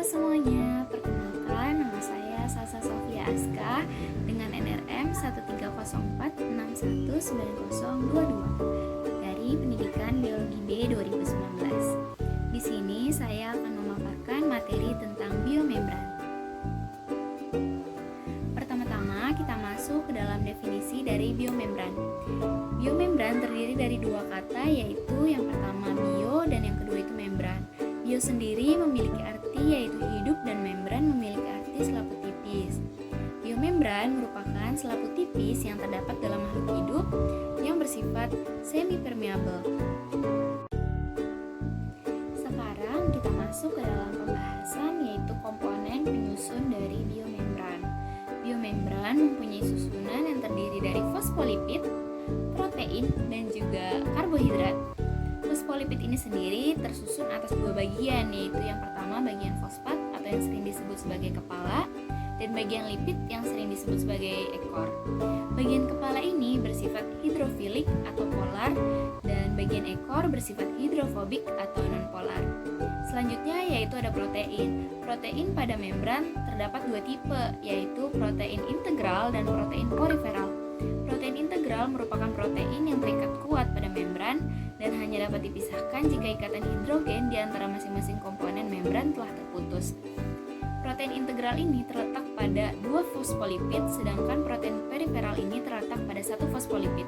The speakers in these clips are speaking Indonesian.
semuanya, perkenalkan nama saya Salsa Sofia Aska dengan NRM 13046190022 dari Pendidikan Biologi B 2019. Di sini saya akan memaparkan materi tentang biomembran. Pertama-tama kita masuk ke dalam definisi dari biomembran. Biomembran terdiri dari dua kata, yaitu yang pertama bio dan yang kedua itu membran. Bio sendiri memiliki arti yaitu hidup dan membran memiliki arti selaput tipis. Biomembran merupakan selaput tipis yang terdapat dalam makhluk hidup yang bersifat semi-permeabel. Sekarang kita masuk ke dalam pembahasan yaitu komponen penyusun dari biomembran. Biomembran mempunyai susunan yang terdiri dari fosfolipid, protein, dan juga karbohidrat. Fosfolipid ini sendiri tersusun atas dua bagian, yaitu yang pertama bagian fosfat atau yang sering disebut sebagai kepala, dan bagian lipid yang sering disebut sebagai ekor. Bagian kepala ini bersifat hidrofilik atau polar, dan bagian ekor bersifat hidrofobik atau nonpolar. Selanjutnya yaitu ada protein. Protein pada membran terdapat dua tipe, yaitu protein integral dan protein periferal. Protein integral merupakan protein yang terikat kuat pada membran dan hanya dapat dipisahkan jika ikatan hidrogen di antara masing-masing komponen membran telah terputus. Protein integral ini terletak pada dua fosfolipid, sedangkan protein periferal ini terletak pada satu fosfolipid.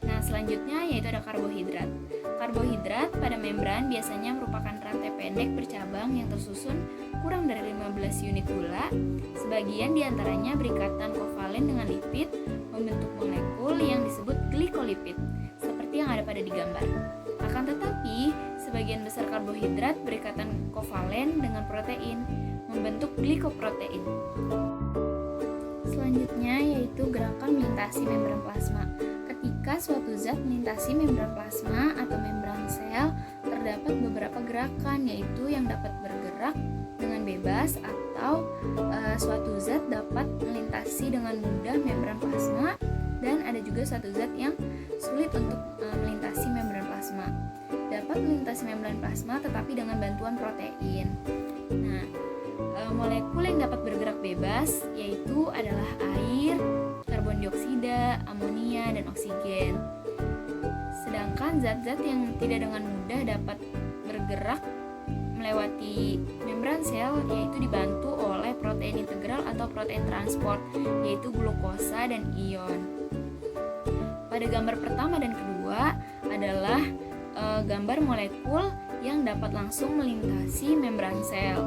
Nah, selanjutnya yaitu ada karbohidrat. Karbohidrat pada membran biasanya merupakan rantai pendek bercabang yang tersusun kurang dari 15 unit gula. Sebagian diantaranya berikatan kovalen dengan lipid membentuk molekul yang disebut glikolipid, seperti yang ada pada di gambar. Akan tetapi, sebagian besar karbohidrat berikatan kovalen dengan protein membentuk glikoprotein. Selanjutnya yaitu gerakan melintasi membran plasma. Ketika suatu zat melintasi membran plasma atau membran sel, terdapat beberapa gerakan, yaitu yang dapat bergerak dengan bebas atau suatu zat dapat melintasi dengan mudah membran plasma, dan ada juga suatu zat yang sulit untuk melintasi membran plasma. Dapat melintasi membran plasma tetapi dengan bantuan protein. Nah, molekul yang dapat bergerak bebas yaitu adalah air, karbon dioksida, amonia, dan oksigen. Sedangkan zat-zat yang tidak dengan mudah dapat bergerak melewati membran sel yaitu dibantu oleh protein integral atau protein transport, yaitu glukosa dan ion. Pada gambar pertama dan kedua adalah gambar molekul yang dapat langsung melintasi membran sel.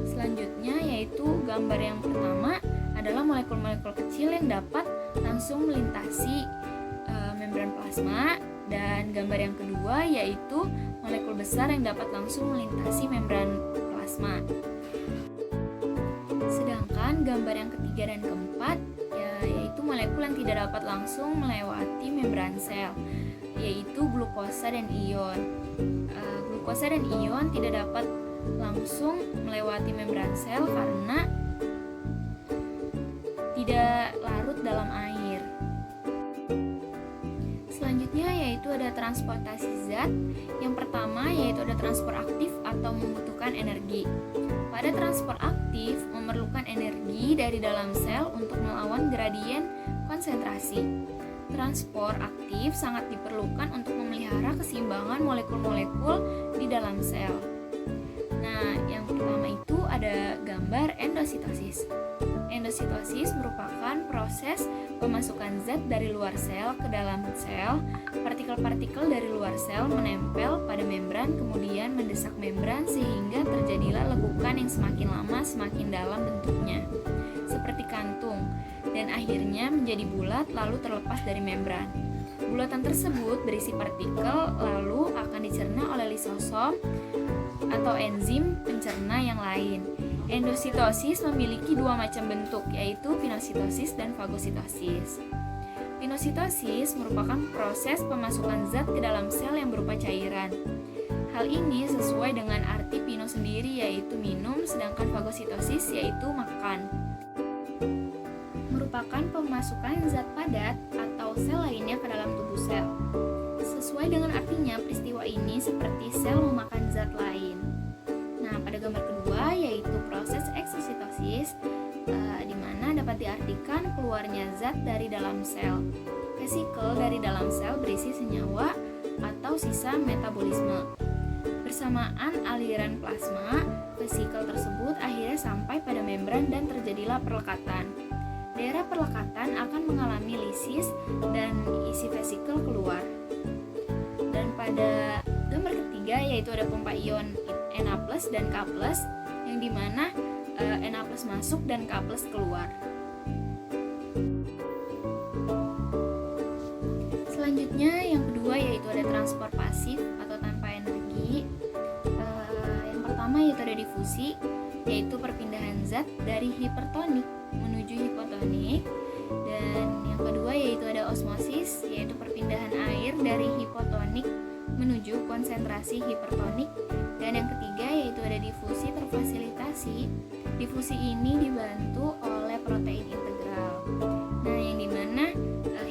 Selanjutnya yaitu gambar yang pertama adalah molekul-molekul kecil yang dapat langsung melintasi membran plasma, dan gambar yang kedua yaitu molekul besar yang dapat langsung melintasi membran plasma. Sedangkan gambar yang ketiga dan keempat yaitu molekul yang tidak dapat langsung melewati membran sel, yaitu glukosa dan ion. Glukosa dan ion tidak dapat langsung melewati membran sel karena tidak larut dalam air. Selanjutnya yaitu ada transportasi zat. Yang pertama yaitu ada transport aktif atau membutuhkan energi. Pada transport aktif memerlukan energi dari dalam sel untuk melawan gradien konsentrasi. Transport aktif sangat diperlukan untuk memelihara keseimbangan molekul-molekul di dalam sel. Nah, yang pertama itu ada gambar endositosis. Endositosis merupakan proses pemasukan zat dari luar sel ke dalam sel. Partikel-partikel dari luar sel menempel pada membran, kemudian mendesak membran sehingga terjadilah lekukan yang semakin lama semakin dalam bentuknya, seperti kantung, dan akhirnya menjadi bulat lalu terlepas dari membran. Bulatan tersebut berisi partikel lalu akan dicerna oleh lisosom atau enzim pencerna yang lain. Endositosis memiliki dua macam bentuk, yaitu pinositosis dan fagositosis. Pinositosis merupakan proses pemasukan zat ke dalam sel yang berupa cairan. Hal ini sesuai dengan arti pino sendiri, yaitu minum, sedangkan fagositosis yaitu makan. Merupakan pemasukan zat padat atau sel lainnya ke dalam tubuh sel. Sesuai dengan artinya, peristiwa ini seperti sel memakan zat lain. Nah, pada gambar kedua keluarnya zat dari dalam sel. Vesikel dari dalam sel berisi senyawa atau sisa metabolisme. Bersamaan aliran plasma, vesikel tersebut akhirnya sampai pada membran dan terjadilah perlekatan. Daerah perlekatan akan mengalami lisis dan isi vesikel keluar. Dan pada gambar ketiga yaitu ada pompa ion Na+ dan K+, yang dimana Na+ masuk dan K+ keluar. Selanjutnya yang kedua yaitu ada transport pasif atau tanpa energi. Yang pertama yaitu ada difusi, yaitu perpindahan zat dari hipertonik menuju hipotonik. Dan yang kedua yaitu ada osmosis, yaitu perpindahan air dari hipotonik menuju konsentrasi hipertonik. Dan yang ketiga yaitu ada difusi terfasilitasi. Difusi ini dibantu oleh protein integral. Nah, yang dimana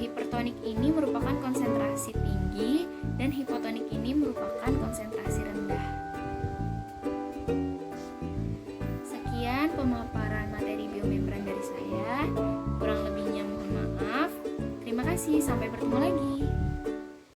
hipertonik ini merupakan konsentrasi tinggi dan hipotonik ini merupakan konsentrasi rendah. Sekian pemaparan materi biomembran dari saya. Kurang lebihnya mohon maaf. Terima kasih, sampai bertemu lagi.